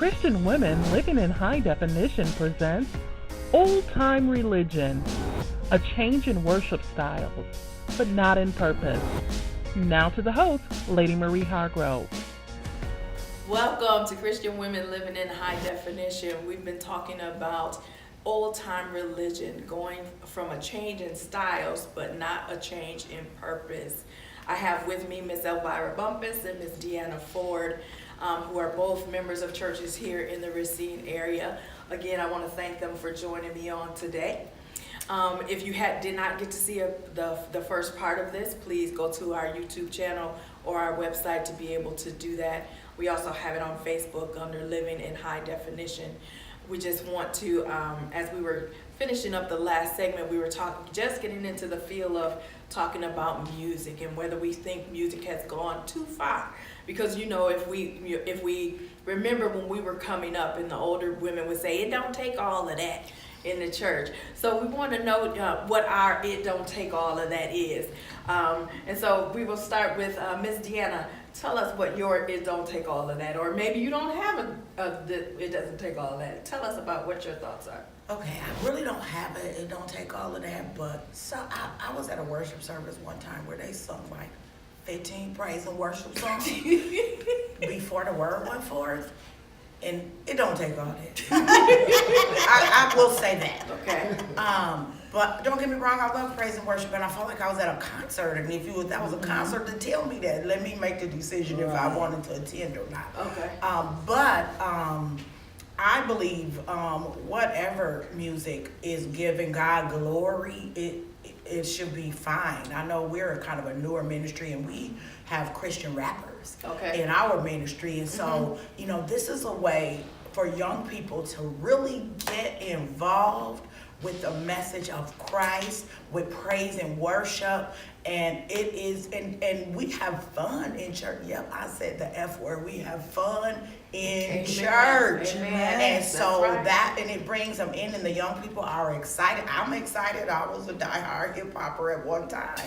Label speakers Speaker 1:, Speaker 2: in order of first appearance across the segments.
Speaker 1: Christian Women Living in High Definition presents Old Time Religion, a change in worship styles, but not in purpose. Now to the host, Lady Marie Hargrove.
Speaker 2: Welcome to Christian Women Living in High Definition. We've been talking about old-time religion, going from a change in styles, but not a change in purpose. I have with me Miss Elvira Bumpus and Miss Deanna Ford, who are both members of churches here in the Racine area. Again, I want to thank them for joining me on today. If you did not get to see the first part of this, please go to our YouTube channel or our website to be able to do that. We also have it on Facebook under Living in High Definition. We just want to, as we were finishing up the last segment, we were just getting into the feel of talking about music and whether we think music has gone too far. Because if we remember when we were coming up, and the older women would say, "It don't take all of that in the church." So we want to know what our "it don't take all of that" is. And so we will start with Miss Deanna. Tell us what your "it don't take all of that," or maybe you don't have "it doesn't take all of that." Tell us about what your thoughts are.
Speaker 3: Okay, I really don't have it don't take all of that, but I was at a worship service one time where they sung like 15 praise and worship songs before the word went forth, and it don't take all that. I will say that.
Speaker 2: Okay.
Speaker 3: But don't get me wrong, I love praise and worship, and I felt like I was at a concert, and if that was a concert, then tell me that. Let me make the decision if I wanted to attend or not.
Speaker 2: Okay.
Speaker 3: But I believe whatever music is giving God glory, it should be fine. I know we're kind of a newer ministry, and we have Christian rappers in our ministry, and so this is a way for young people to really get involved with the message of Christ, with praise and worship, and it is, and we have fun in church. Yep, I said the F word. We have fun in church.
Speaker 2: Amen.
Speaker 3: And so
Speaker 2: right.
Speaker 3: and it brings them in, and the young people are excited. I'm excited. I was a diehard hip hopper at one time. So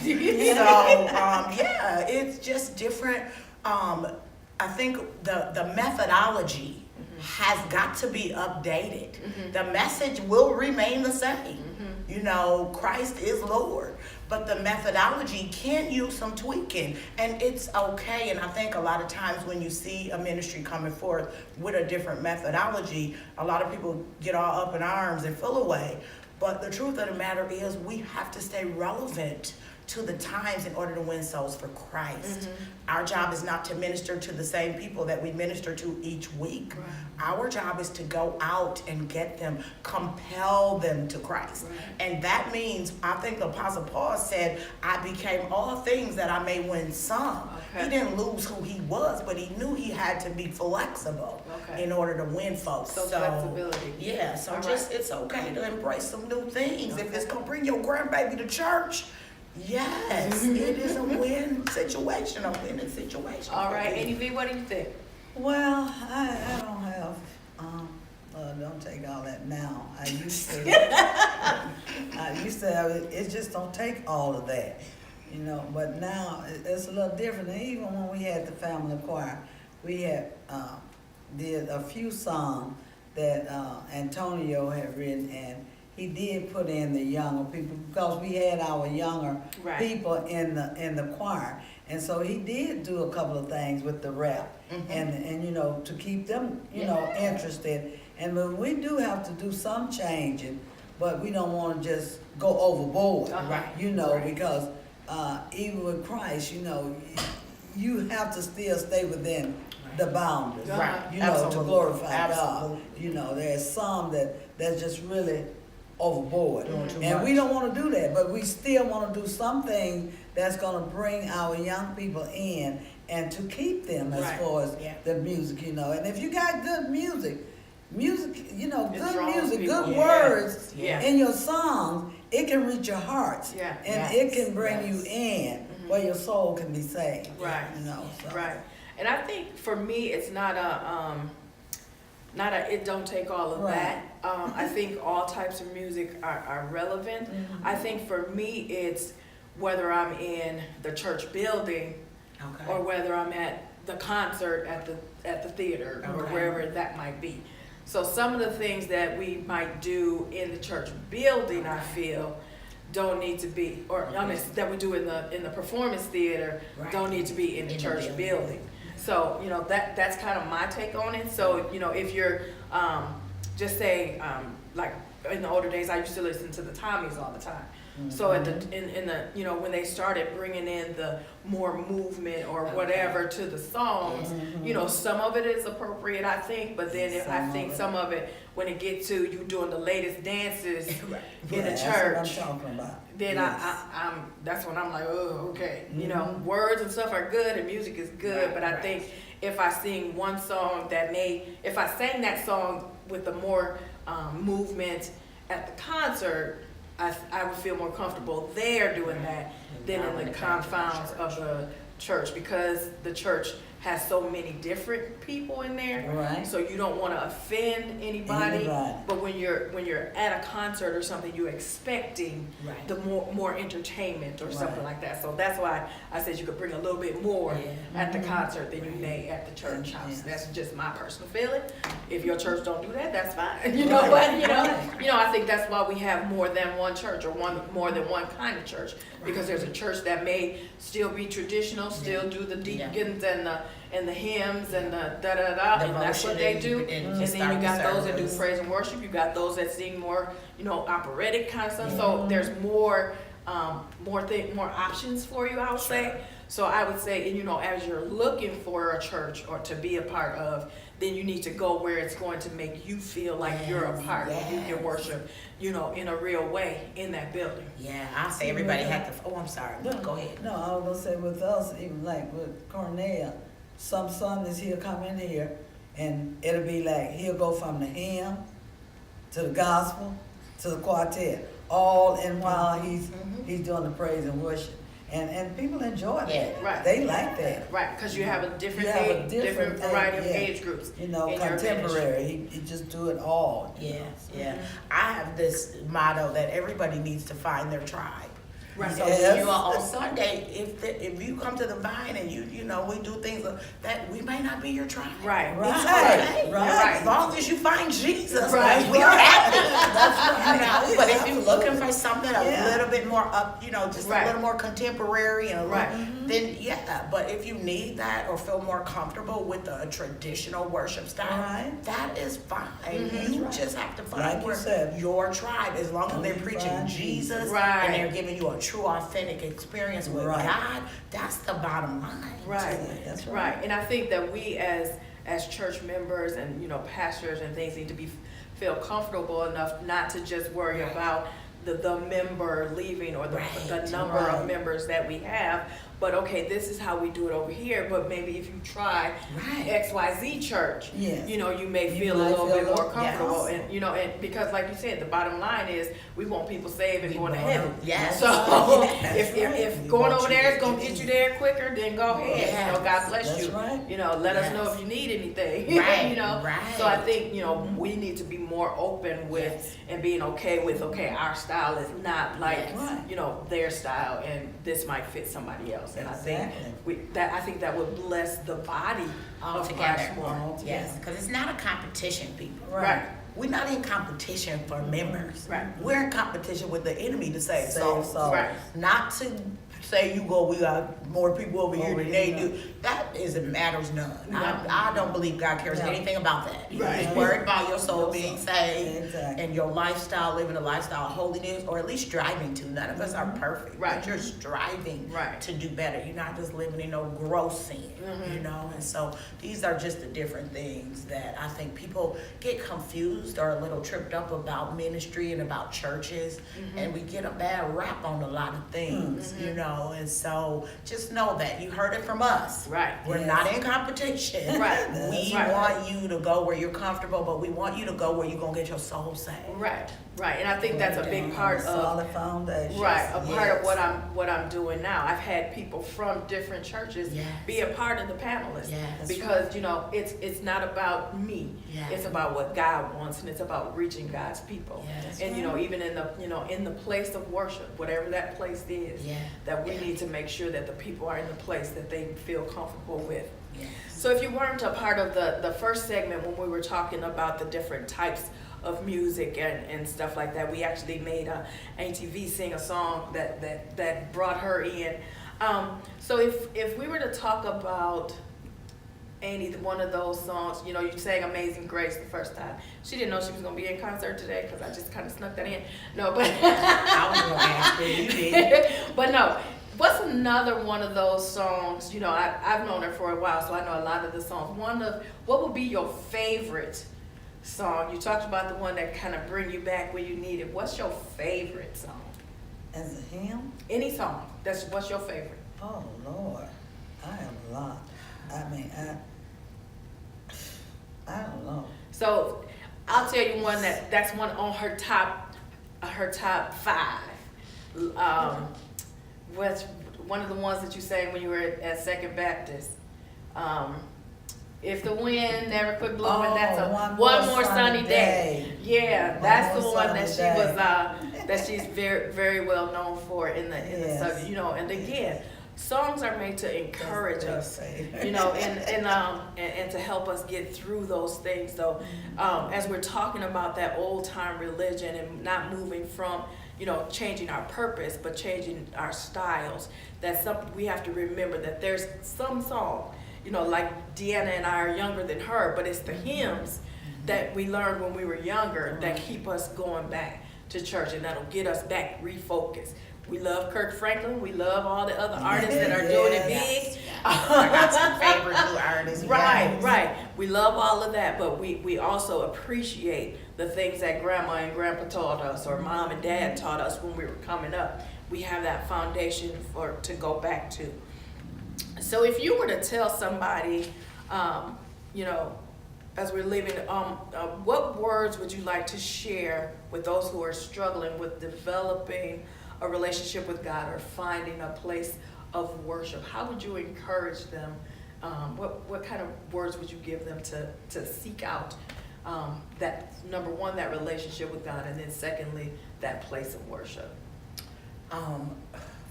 Speaker 3: it's just different. I think the methodology has got to be updated. The message will remain the same. Christ is Lord, but the methodology can use some tweaking, and it's okay. And I think a lot of times when you see a ministry coming forth with a different methodology, a lot of people get all up in arms and feel away. But the truth of the matter is, we have to stay relevant to the times in order to win souls for Christ. Our job is not to minister to the same people that we minister to each week.
Speaker 2: Right.
Speaker 3: Our job is to go out and get them, compel them to Christ.
Speaker 2: Right.
Speaker 3: And that means, I think the Apostle Paul said, "I became all things that I may win some."
Speaker 2: Okay.
Speaker 3: He didn't lose who he was, but he knew he had to be flexible in order to win folks.
Speaker 2: So flexibility.
Speaker 3: Yeah, so
Speaker 2: All
Speaker 3: just
Speaker 2: right.
Speaker 3: It's okay to embrace some new things. If it's going to bring your grandbaby to church, yes, it is a win situation, a winning situation.
Speaker 2: All right, ADV, what do you think?
Speaker 4: Well, I don't have, don't take all that now. I used to have it, it just don't take all of that, but now it's a little different. And even when we had the family choir, we had, did a few songs that Antonio had written, and he did put in the younger people because we had our younger people in the choir, and so he did do a couple of things with the rap and to keep them interested. And we do have to do some changing, but we don't want to just go overboard, because even with Christ, you have to still stay within the boundaries, to glorify God. There's some that's just really overboard, and we don't want to do that, but we still want to do something that's going to bring our young people in and to keep them as far as the music, and if you got good music, good words in your songs, it can reach your hearts, and it can bring you in where your soul can be saved,
Speaker 2: Right. And I think for me, it's not a it don't take all of that. I think all types of music are relevant. I think for me, it's whether I'm in the church building or whether I'm at the concert at the theater or
Speaker 3: Okay.
Speaker 2: wherever that might be. So some of the things that we might do in the church building, I feel, don't need to be, or I mean, that we do in the performance theater,
Speaker 3: Right.
Speaker 2: don't need to be in the
Speaker 3: In the
Speaker 2: church
Speaker 3: building.
Speaker 2: building. So, you know, that's kind of my take on it. So, you know, if you're, just say, like in the older days, I used to listen to the Tommies all the time. So at the in the, you know, when they started bringing in the more movement or whatever to the songs, you know, some of it is appropriate, I think, but then I think some of it, when it gets to you doing the latest dances in the
Speaker 4: That's
Speaker 2: church,
Speaker 4: what I'm talking about.
Speaker 2: then
Speaker 4: Yes.
Speaker 2: I'm that's when I'm like, oh, okay. You know, words and stuff are good and music is good,
Speaker 3: Right,
Speaker 2: but I
Speaker 3: right.
Speaker 2: think if I sing one song if I sang that song with the more movement at the concert, I would feel more comfortable there doing that than in the confines of the church, because the church has so many different people in there.
Speaker 4: Right.
Speaker 2: So you don't want to offend anybody. But when you're at a concert or something, you're expecting
Speaker 3: Right.
Speaker 2: the more entertainment or something
Speaker 4: Right.
Speaker 2: like that. So that's why I said you could bring a little bit more
Speaker 3: Yeah.
Speaker 2: at the concert than you may at the church house.
Speaker 4: Yes.
Speaker 2: That's just my personal feeling. If your church don't do that, that's fine. You know
Speaker 4: Right.
Speaker 2: what?
Speaker 4: Right.
Speaker 2: You know, I think that's why we have more than one church or more than one kind of church, because there's a church that may still be traditional, still do the deacons and the hymns and the da da da, and that's what they do.
Speaker 3: Devotion
Speaker 2: And then you got those that do praise and worship. You got those that sing more, you know, operatic kind of stuff. So there's more options for you, I would say. So I would say, and you know, as you're looking for a church or to be a part of, then you need to go where it's going to make you feel like you're a part and you can worship, you know, in a real way in that building.
Speaker 3: Yeah, I say everybody had to. Oh, I'm sorry. Go ahead.
Speaker 4: No, I was gonna say with us, even like with Cornell, some Sundays he'll come in here and it'll be like he'll go from the hymn to the gospel to the quartet, all in while he's doing the praise and worship. And people enjoy that.
Speaker 3: Yeah,
Speaker 2: right.
Speaker 4: They like that.
Speaker 2: Right, because you have a different
Speaker 4: You have a
Speaker 2: age,
Speaker 4: different
Speaker 2: different variety of
Speaker 4: age, yeah.
Speaker 2: age groups.
Speaker 4: You know,
Speaker 2: in your ministry.
Speaker 4: contemporary. He just do it all. you
Speaker 3: Yeah,
Speaker 4: know.
Speaker 3: yeah. I have this motto that everybody needs to find their tribe.
Speaker 2: Right.
Speaker 3: So
Speaker 4: Yes.
Speaker 3: you know, on Sunday, if you come to the Vine and you know we do things that we may not be your tribe.
Speaker 2: Right.
Speaker 3: It's
Speaker 4: Right,
Speaker 3: okay.
Speaker 4: right.
Speaker 3: As long as you find Jesus,
Speaker 2: Right.
Speaker 3: we are happy. You know, but if you're looking for something a
Speaker 4: Yeah.
Speaker 3: little bit more up, you know, just
Speaker 2: Right.
Speaker 3: a little more contemporary and a
Speaker 2: Right.
Speaker 3: little, then yeah. But if you need that or feel more comfortable with a traditional worship style,
Speaker 4: Right.
Speaker 3: that is fine. You just have to find
Speaker 4: Like you
Speaker 3: where
Speaker 4: said.
Speaker 3: your tribe, as long as they're
Speaker 4: You
Speaker 3: preaching
Speaker 4: find
Speaker 3: Jesus
Speaker 4: Jesus.
Speaker 2: Right.
Speaker 3: and they're giving you a true, authentic experience with
Speaker 4: Right.
Speaker 3: God, that's the bottom line.
Speaker 2: Right.
Speaker 4: That's
Speaker 2: Right. And I think that we as church members and, you know, pastors and things need to feel comfortable enough not to just worry
Speaker 3: Right.
Speaker 2: about the member leaving or the
Speaker 3: Right.
Speaker 2: number
Speaker 4: Right.
Speaker 2: of members that we have. But okay, this is how we do it over here. But maybe if you try
Speaker 3: Right.
Speaker 2: XYZ church,
Speaker 4: Yes.
Speaker 2: you know, you may
Speaker 4: You
Speaker 2: feel a
Speaker 4: might
Speaker 2: little
Speaker 4: feel
Speaker 2: bit
Speaker 4: a
Speaker 2: more
Speaker 4: little-
Speaker 2: comfortable.
Speaker 3: yes.
Speaker 2: And, you know, and because like you said, the bottom line is we want people saved and
Speaker 3: We
Speaker 2: going to
Speaker 3: want
Speaker 2: heaven.
Speaker 3: them- yes.
Speaker 2: So
Speaker 3: Yes.
Speaker 2: if
Speaker 4: We
Speaker 2: going
Speaker 4: want
Speaker 2: over
Speaker 4: you
Speaker 2: there
Speaker 4: to
Speaker 2: is going to
Speaker 4: get
Speaker 2: get
Speaker 4: in.
Speaker 2: you there quicker, then go ahead.
Speaker 3: Yes.
Speaker 2: You know, God bless
Speaker 4: That's
Speaker 2: you.
Speaker 4: right.
Speaker 2: You know, let us know
Speaker 3: Yes.
Speaker 2: if you need anything.
Speaker 3: Right,
Speaker 2: You know,
Speaker 3: right.
Speaker 2: so I think, you know, we need to be more open with
Speaker 3: Yes.
Speaker 2: and being okay with, okay, our style is not like,
Speaker 3: Yes.
Speaker 2: you know, their style, and this might fit somebody else. And
Speaker 4: Exactly.
Speaker 2: I think that would bless the body
Speaker 3: All
Speaker 2: of
Speaker 3: together.
Speaker 2: Christ more.
Speaker 4: All together.
Speaker 3: Yes, because it's not a competition, people.
Speaker 2: Right.
Speaker 3: We're not in competition for members.
Speaker 2: Right.
Speaker 3: We're in competition with the enemy to save
Speaker 4: Save
Speaker 3: souls.
Speaker 4: souls.
Speaker 2: Right.
Speaker 3: Not to say we got more people over here than they do. That matters none.
Speaker 2: No.
Speaker 3: I don't believe God cares
Speaker 4: No.
Speaker 3: anything about that.
Speaker 2: Right.
Speaker 3: He's worried about your soul being saved
Speaker 4: Exactly.
Speaker 3: and your lifestyle, living a lifestyle of holiness, or at least striving to. None of us are perfect,
Speaker 2: Right.
Speaker 3: but you're striving
Speaker 2: Right.
Speaker 3: to do better. You're not just living in no gross sin, you know. And so these are just the different things that I think people get confused or a little tripped up about ministry and about churches, and we get a bad rap on a lot of things, you know. And so just know that you heard it from us.
Speaker 2: Right.
Speaker 3: We're
Speaker 4: Yes.
Speaker 3: not in competition.
Speaker 2: Right.
Speaker 3: We
Speaker 2: Right.
Speaker 3: want you to go where you're comfortable, but we want you to go where you're gonna get your soul saved.
Speaker 2: Right. Right, and I think that's a big part of
Speaker 4: solid foundation.
Speaker 2: right, a part
Speaker 3: Yes.
Speaker 2: of what I'm doing now. I've had people from different churches
Speaker 3: Yes.
Speaker 2: be a part of the panelists
Speaker 3: Yes.
Speaker 2: because it's not about me.
Speaker 3: Yes.
Speaker 2: It's about what God wants, and it's about reaching God's people.
Speaker 3: Yes.
Speaker 2: And even in the in the place of worship, whatever that place is,
Speaker 3: Yeah.
Speaker 2: that we
Speaker 3: Yeah.
Speaker 2: need to make sure that the people are in the place that they feel comfortable with.
Speaker 3: Yes.
Speaker 2: So if you weren't a part of the first segment when we were talking about the different types of music and stuff like that, we actually made ATV sing a song that brought her in. So if we were to talk about Annie, one of those songs, you sang Amazing Grace the first time. She didn't know she was going to be in concert today because I just kind of snuck that in. No, but
Speaker 3: I was going to ask you. You did.
Speaker 2: But no. What's another one of those songs? I've known her for a while, so I know a lot of the songs. What would be your favorite song? You talked about the one that kind of bring you back when you need it. What's your favorite song?
Speaker 4: As a hymn?
Speaker 2: Any song. What's your favorite?
Speaker 4: Oh Lord, I have a lot. I mean, I don't know.
Speaker 2: So I'll tell you one that's one on her top 5. What's one of the ones that you sang when you were at Second Baptist? If the wind never quit blowing, that's a one more sunny day. Yeah, that's the one that she was that she's very very well known for in the subject. And again, songs are made to encourage us, and to help us get through those things. So, as we're talking about that old time religion and not moving from changing our purpose, but changing our styles, that's something we have to remember, that there's some song, like Deanna and I are younger than her, but it's the hymns that we learned when we were younger that keep us going back to church, and that'll get us back refocused. We love Kirk Franklin. We love all the other artists that are doing it big.
Speaker 3: I got some favorite new artists.
Speaker 2: Right. We love all of that, but we also appreciate the things that Grandma and Grandpa taught us, or Mom and Dad taught us when we were coming up. We have that foundation to go back to. So if you were to tell somebody, as we're leaving, what words would you like to share with those who are struggling with developing a relationship with God or finding a place of worship? How would you encourage them? What kind of words would you give them to seek out that, number one, that relationship with God, and then secondly, that place of worship?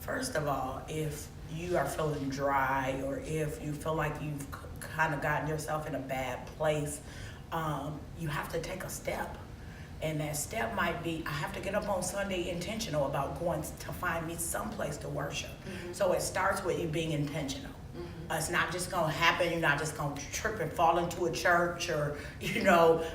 Speaker 3: First of all, if you are feeling dry, or if you feel like you've kind of gotten yourself in a bad place, you have to take a step. And that step might be, I have to get up on Sunday intentional about going to find me some place to worship. Mm-hmm. So it starts with you being intentional. Mm-hmm. It's not just going to happen. You're not just going to trip and fall into a church or,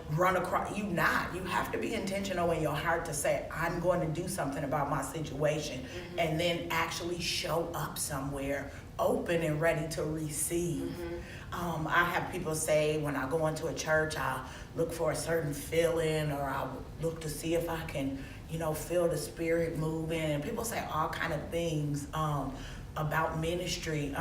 Speaker 3: run across. You have to be intentional in your heart to say, I'm going to do something about my situation. Mm-hmm. And then actually show up somewhere open and ready to receive. Mm-hmm. I have people say, when I go into a church, I look for a certain feeling, or I look to see if I can, feel the spirit moving. And people say all kind of things about ministry.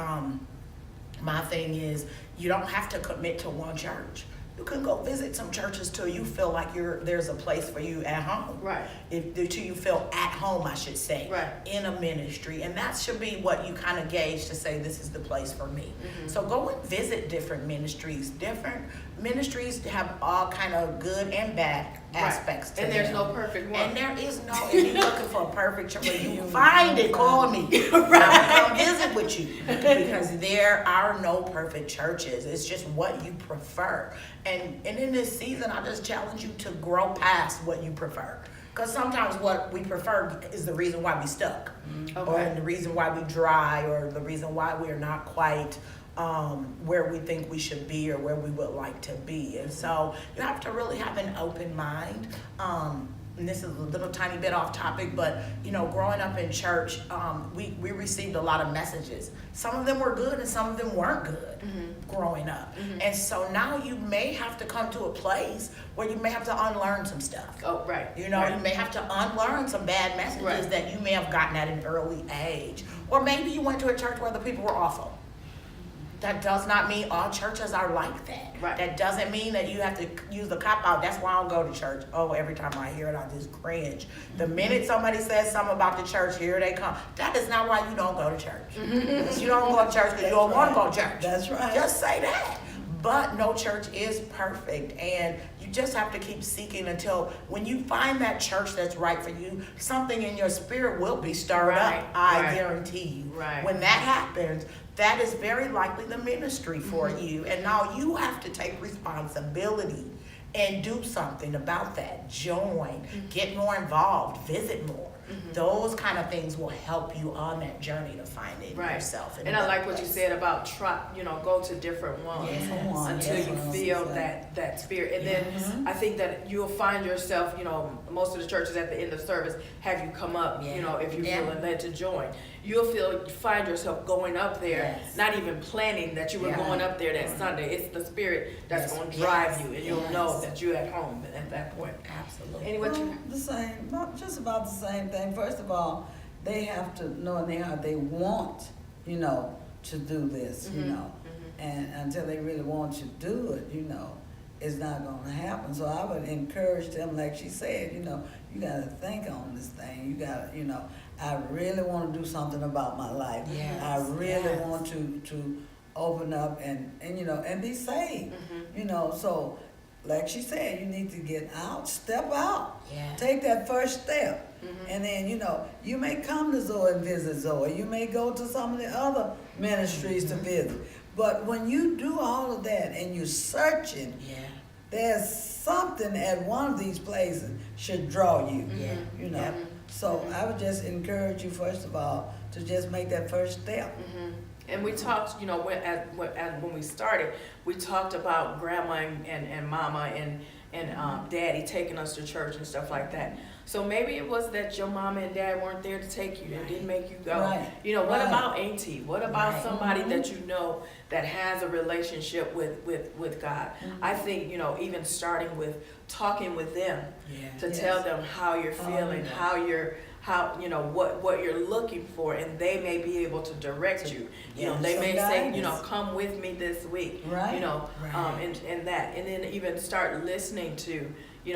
Speaker 3: My thing is, you don't have to commit to one church. You can go visit some churches till you feel like there's a place for you at home.
Speaker 2: Right.
Speaker 3: Till you feel at home, I should say.
Speaker 2: Right.
Speaker 3: In a ministry. And that should be what you kind of gauge to say, this is the place for me. Mm-hmm. So go and visit different ministries. Different ministries have all kind of good and bad aspects to
Speaker 2: them. And there's no perfect one.
Speaker 3: And there is no, if you're looking for a perfect church, when you find it, call me.
Speaker 2: Right.
Speaker 3: I'll come visit with you. Because there are no perfect churches. It's just what you prefer. And in this season, I just challenge you to grow past what you prefer. Because sometimes what we prefer is the reason why we stuck. Okay. Or the reason why we dry, or the reason why we're not quite where we think we should be, or where we would like to be. And so you have to really have an open mind. And this is a little tiny bit off topic, but growing up in church, we received a lot of messages. Some of them were good and some of them weren't good. Mm-hmm. Growing up. Mm-hmm. And so now you may have to come to a place where you may have to unlearn some stuff.
Speaker 2: Oh, right.
Speaker 3: You may have to unlearn some bad messages that you may have gotten at an early age. Or maybe you went to a church where the people were awful. That does not mean all churches are like that.
Speaker 2: Right.
Speaker 3: That doesn't mean that you have to use the cop out. That's why I don't go to church. Oh, every time I hear it, I just cringe. The minute somebody says something about the church, here they come. That is not why you don't go to church. You don't go to church because you don't want to go to church.
Speaker 4: That's right.
Speaker 3: Just say that. But no church is perfect, and you just have to keep seeking until when you find that church that's right for you, something in your spirit will be stirred up. I guarantee you.
Speaker 2: Right.
Speaker 3: When that happens, that is very likely the ministry for you. And now you have to take responsibility and do something about that. Join, get more involved, visit more. Those kind of things will help you on that journey to find it yourself.
Speaker 2: And I like what you said about go to different ones until you feel that spirit. And then I think that you'll find yourself, most of the churches at the end of service have you come up, if you're feeling led to join. You'll find yourself going up there, not even planning that you were going up there that Sunday. It's the spirit that's going to drive you, and you'll know that you're at home at that point.
Speaker 3: Absolutely.
Speaker 2: Anyway,
Speaker 4: The same, just about the same thing. First of all, they have to know in their heart they want, to do this, and until they really want you to do it, it's not going to happen. So I would encourage them, like she said, you got to think on this thing. You got to, I really want to do something about my life.
Speaker 3: Yes,
Speaker 4: I really want to open up and be saved. So like she said, you need to get out, step out, take that first step. And then, you may come to Zoe and visit Zoe. You may go to some of the other ministries to visit. But when you do all of that and you're searching, there's something at one of these places should draw you, So I would just encourage you, first of all, to just make that first step.
Speaker 2: And we talked, when we started, we talked about grandma and mama and daddy taking us to church and stuff like that. So maybe it was that your mama and dad weren't there to take you and didn't make you go. What about auntie? What about somebody that that has a relationship with God? I think, even starting with talking with them to tell them how you're feeling, what you're looking for, and they may be able to direct you. They may say, come with me this week. And that, and then even start listening to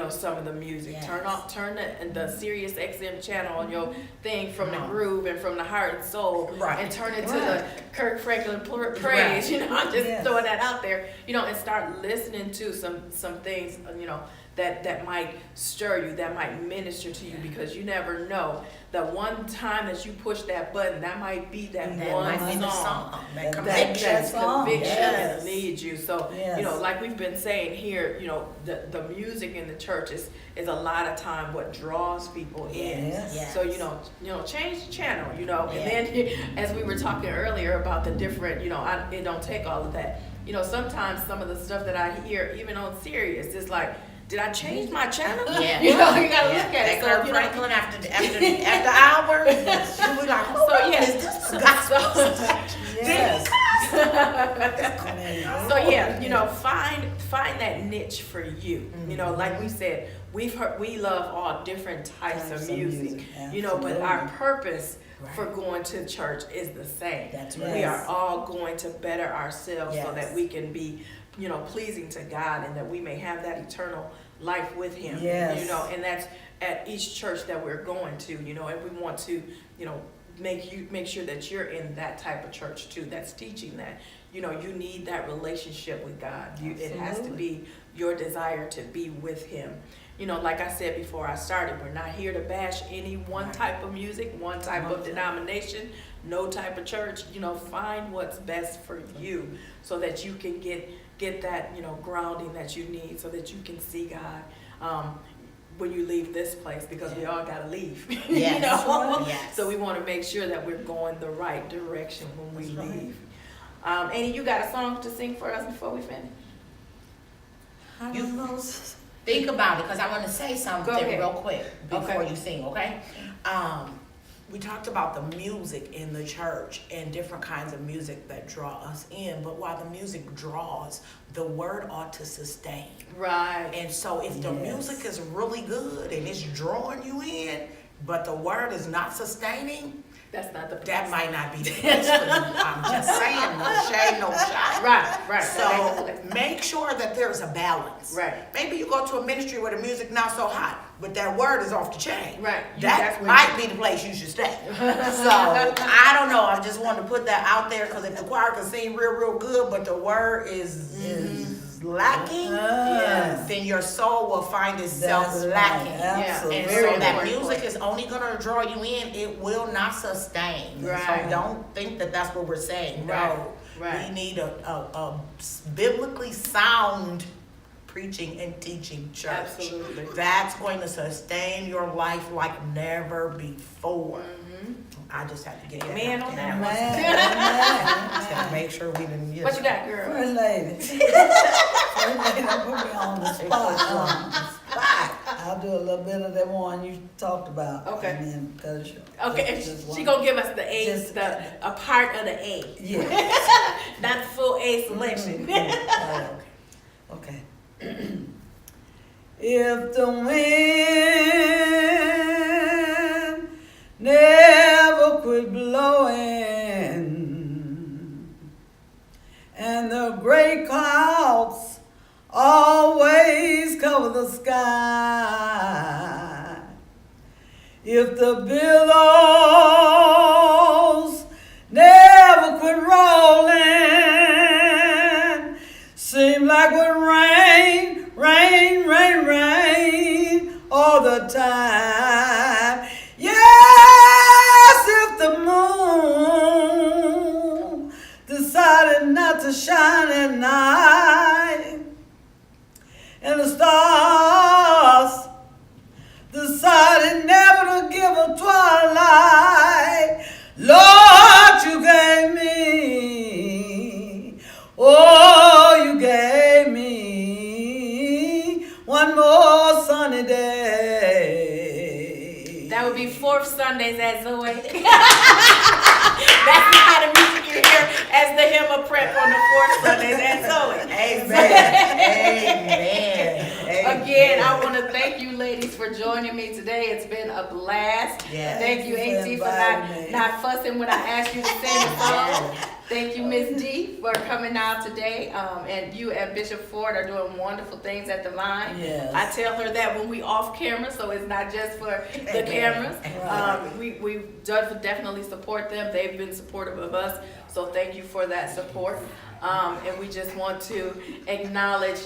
Speaker 2: some of the music. Turn the Sirius XM channel on your thing from the groove and from the heart and soul, and turn it to the Kirk Franklin praise. I'm just throwing that out there. And start listening to some things. That might stir you, that might minister to you, because you never know. The one time that you push that button, that might be that one song. That conviction that leads you. So, like we've been saying here, the music in the church is a lot of time what draws people in. So, change the channel, and then as we were talking earlier about the different, it don't take all of that. Sometimes some of the stuff that I hear, even on Sirius, is like, did I change my channel? You gotta look at it.
Speaker 3: Kirk Franklin after hours. You be like, is this
Speaker 2: find that niche for you. Like we said, we love all different types of music. But our purpose for going to church is the same.
Speaker 3: That's right.
Speaker 2: We are all going to better ourselves so that we can be pleasing to God, and that we may have that eternal life with Him. And that's at each church that we're going to, and we want to, make sure that you're in that type of church too, that's teaching that, you need that relationship with God. It has to be your desire to be with Him. Like I said before I started, we're not here to bash any one type of music, one type of denomination, no type of church. Find what's best for you so that you can get that, grounding that you need, so that you can see God when you leave this place, because we all got to leave. So we want to make sure that we're going the right direction when we leave. Annie, you got a song to sing for us before we finish?
Speaker 3: Think about it, because I want to say something real quick before you sing, okay? We talked about the music in the church and different kinds of music that draw us in, but while the music draws, the word ought to sustain.
Speaker 2: Right.
Speaker 3: And so if the music is really good and it's drawing you in, but the word is not sustaining,
Speaker 2: that's not the place.
Speaker 3: That might not be the place for you. I'm just saying, no shade, no shade.
Speaker 2: Right.
Speaker 3: So make sure that there's a balance.
Speaker 2: Right.
Speaker 3: Maybe you go to a ministry where the music not so hot, but that word is off the chain.
Speaker 2: Right.
Speaker 3: That might be the place you should stay. So I don't know. I just wanted to put that out there because if the choir can sing real good, but the word is lacking, then your soul will find itself
Speaker 4: That's
Speaker 3: lacking.
Speaker 4: right. Absolutely.
Speaker 3: And so that music is only going to draw you in. It will not sustain.
Speaker 2: Right.
Speaker 3: So don't think that that's what we're saying.
Speaker 2: Right.
Speaker 3: No.
Speaker 2: Right.
Speaker 3: We need a biblically sound preaching and teaching church.
Speaker 2: Absolutely.
Speaker 3: That's going to sustain your life like never before. I just have to get that
Speaker 2: Man
Speaker 3: out
Speaker 2: on
Speaker 3: there.
Speaker 2: that
Speaker 3: Just have to make sure we didn't.
Speaker 2: What you got, girl?
Speaker 4: First lady. First lady, don't put me on the spot. I'll do a little bit of that one you talked about.
Speaker 2: Okay.
Speaker 4: And then cut it short.
Speaker 2: Okay,
Speaker 4: Just
Speaker 2: she
Speaker 4: one.
Speaker 2: gonna give us the A,
Speaker 4: Just-
Speaker 2: a part of the A,
Speaker 4: Yeah.
Speaker 2: not the full A selection.
Speaker 4: Okay. If the wind never quit blowing and the gray clouds always cover the sky, if the billows never quit rolling, seem like with rain all the time. Yes, if the moon decided not to shine at night, and the stars decided never to give a twilight, Lord, you gave me, oh, you gave me one more sunny day.
Speaker 2: That would be fourth Sundays at Zoe. That's the kind of music you hear as the hymn of prep on the fourth Sundays at Zoe.
Speaker 3: Amen.
Speaker 2: Again, I want to thank you ladies for joining me today. It's been a blast.
Speaker 3: Yes.
Speaker 2: Thank you,
Speaker 4: Thank
Speaker 2: AT,
Speaker 4: you
Speaker 2: for
Speaker 4: for inviting me.
Speaker 2: not fussing when I asked you to sing the song. Thank you, Miss D, for coming out today. And you and Bishop Ford are doing wonderful things at the Vine.
Speaker 4: Yes.
Speaker 2: I tell her that when we off camera, so it's not just for the cameras. We definitely support them. They've been supportive of us, so thank you for that support. And we just want to acknowledge,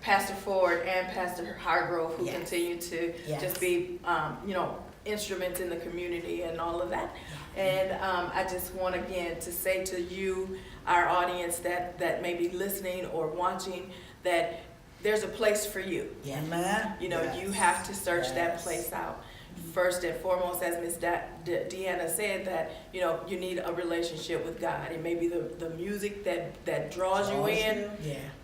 Speaker 2: Pastor Ford and Pastor Hargrove, who continue to just be, instruments in the community and all of that. And I just want again to say to you, our audience that may be listening or watching, that there's a place for you.
Speaker 4: Amen.
Speaker 2: You have to search that place out. First and foremost, as Miss Deanna said, that you need a relationship with God. It may be the music that draws you in,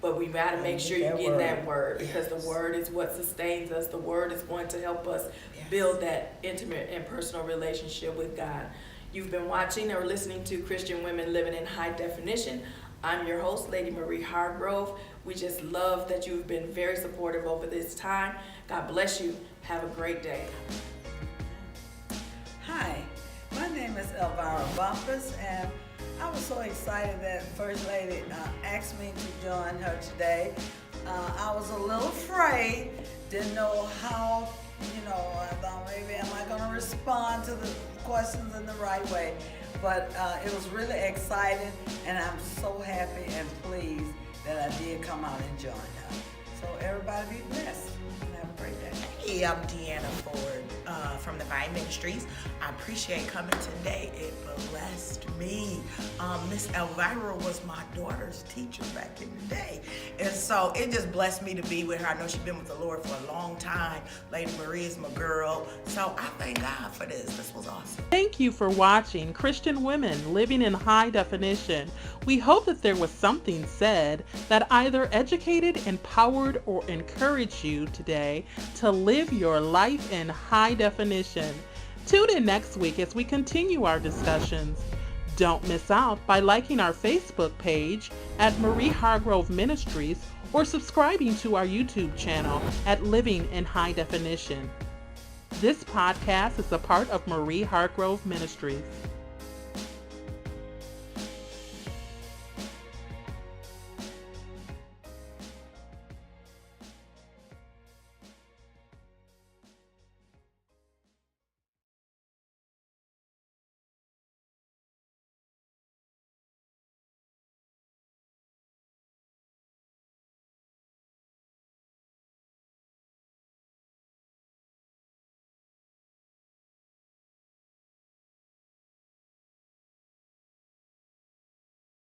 Speaker 2: but we got to make sure you get that word, because the word is what sustains us. The word is going to help us build that intimate and personal relationship with God. You've been watching or listening to Christian Women Living in High Definition. I'm your host, Lady Marie Hargrove. We just love that you've been very supportive over this time. God bless you. Have a great day.
Speaker 4: Hi, my name is Elvira Bumpus, and I was so excited that First Lady asked me to join her today. I was a little afraid, didn't know how, I thought maybe am I going to respond to the questions in the right way. But it was really exciting, and I'm so happy and pleased that I did come out and join her. So everybody be blessed and have a great day.
Speaker 3: Hey, I'm Deanna Ford from the Vine Ministries. I appreciate coming today. It blessed me. Miss Elvira was my daughter's teacher back in the day. And so it just blessed me to be with her. I know she's been with the Lord for a long time. Lady Marie is my girl. So I thank God for this. This was awesome.
Speaker 1: Thank you for watching Christian Women Living in High Definition. We hope that there was something said that either educated, empowered, or encouraged you today to live your life in high definition. Tune in next week as we continue our discussions. Don't miss out by liking our Facebook page at Marie Hargrove Ministries or subscribing to our YouTube channel at Living in High Definition. This podcast is a part of Marie Hargrove Ministries.